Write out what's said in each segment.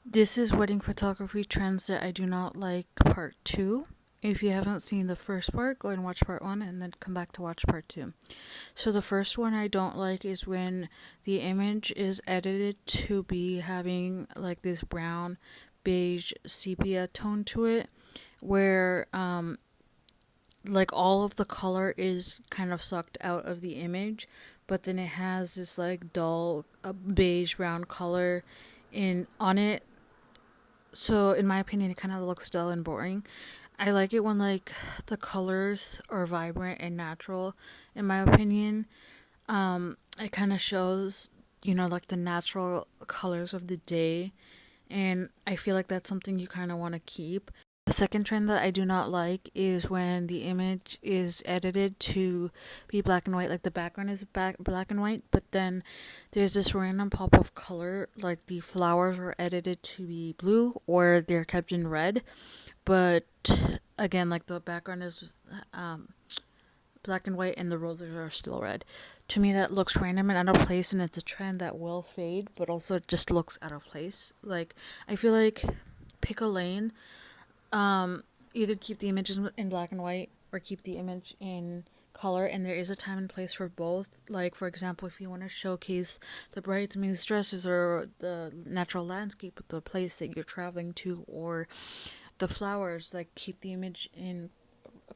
This is wedding photography trends that I do not like part 2. If you haven't seen the first part, go and watch part 1 and then come back to watch part 2. So the first one I don't like is when the image is edited to be having like this brown, beige, sepia tone to it where like all of the color is kind of sucked out of the image, but then it has this like dull beige brown color in on it. So in my opinion, it kind of looks dull and boring. I like it when like the colors are vibrant and natural. In my opinion, it kind of shows like the natural colors of the day, and I feel like that's something you kind of want to keep. The second trend that I do not like is when the image is edited to be black and white, like the background is black and white, but then there's this random pop of color, like the flowers are edited to be blue or they're kept in red, but again, like the background is black and white and the roses are still red. To me, that looks random and out of place, and it's a trend that will fade, but also it just looks out of place. Like, I feel like pick a lane, either keep the images in black and white or keep the image in color, and there is a time and place for both. Like, for example, if you want to showcase the bridesmaids dresses or the natural landscape of the place that you're traveling to, or the flowers, like keep the image in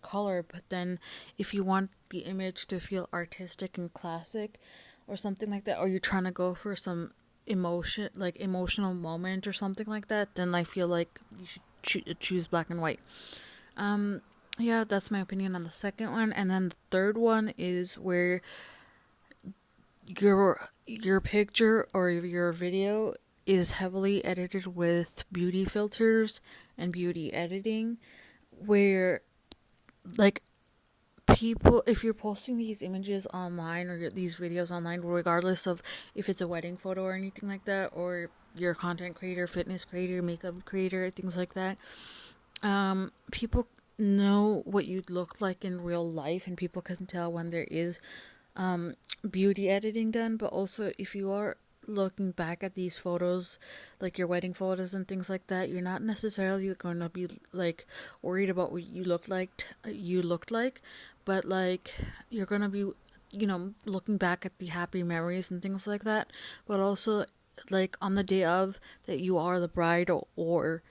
color. But then if you want the image to feel artistic and classic or something like that, or you're trying to go for some emotional moment or something like that, then I feel like you should choose black and white. um yeah, that's my opinion on the second one. And then the third one is where your picture or your video is heavily edited with beauty filters and beauty editing, where like people, if you're posting these images online or these videos online, regardless of if it's a wedding photo or anything like that, or you're a content creator, fitness creator, makeup creator, things like that, people know what you look like in real life, and people can tell when there is beauty editing done. But also, if you are looking back at these photos, like your wedding photos and things like that, you're not necessarily going to be like worried about what you looked like, but like you're going to be looking back at the happy memories and things like that. But also, like on the day of that you are the bride, or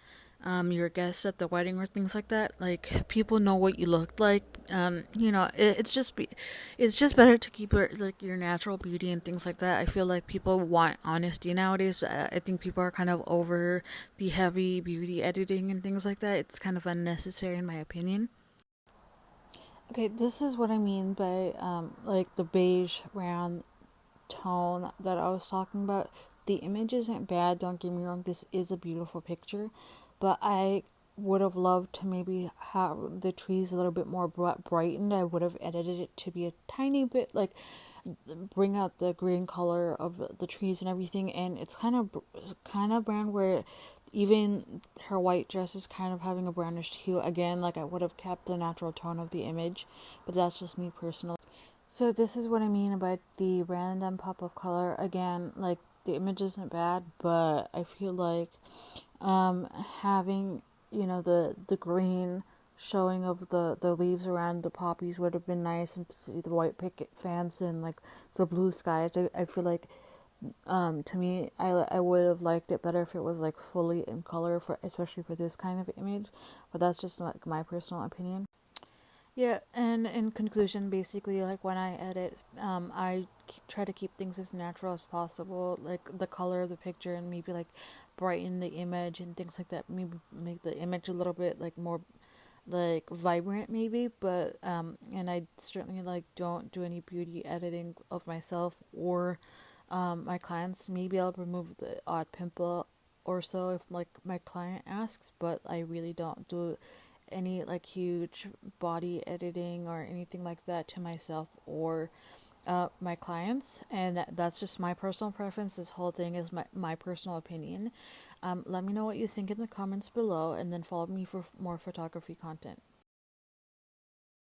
your guests at the wedding or things like that, like people know what you looked like. It's just better to keep your natural beauty and things like that. I feel like people want honesty nowadays. I think people are kind of over the heavy beauty editing and things like that. It's kind of unnecessary in my opinion. Okay, this is what I mean by like the beige round tone that I was talking about. The image isn't bad, don't get me wrong, this is a beautiful picture, but I would have loved to maybe have the trees a little bit more brightened. I would have edited it to be a tiny bit like bring out the green color of the trees and everything, and it's kind of brown where even her white dress is kind of having a brownish hue. Again, like I would have kept the natural tone of the image, but that's just me personally. So this is what I mean about the random pop of color. Again, like the image isn't bad, but I feel like having the green showing of the leaves around the poppies would have been nice, and to see the white picket fence and like the blue skies. I feel like to me I would have liked it better if it was like fully in color, for especially for this kind of image, but that's just like my personal opinion. Yeah, and in conclusion, basically, like when I edit, I try to keep things as natural as possible, like the color of the picture, and maybe like brighten the image and things like that. Maybe make the image a little bit like more like vibrant, maybe. But and I certainly like don't do any beauty editing of myself or my clients. Maybe I'll remove the odd pimple or so if like my client asks, but I really don't do any like huge body editing or anything like that to myself or my clients. And that's just my personal preference. This whole thing is my personal opinion. Let me know what you think in the comments below, and then follow me for more photography content.